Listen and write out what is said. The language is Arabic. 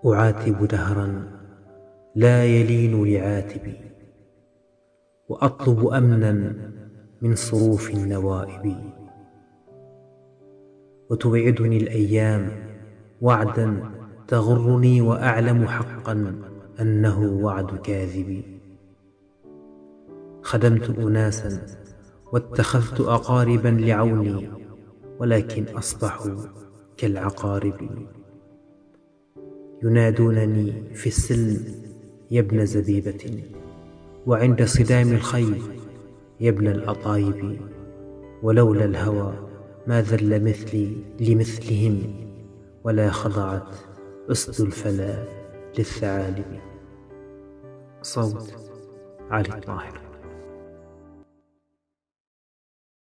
أعاتب دهرا لا يلين لعاتبي، وأطلب أمنا من صروف النوائب، وتوعدني الأيام وعدا تغرني، وأعلم حقا أنه وعد كاذب. خدمت أناسا واتخذت أقاربا لعوني، ولكن أصبحوا كالعقارب. ينادونني في السلم يا ابن زبيبة، وعند صدام الخيل يا ابن الأطايب. ولولا الهوى ما ذل مثلي لمثلهم، ولا خضعت أسد الفلا للثعالب. صوت علي الطاهر.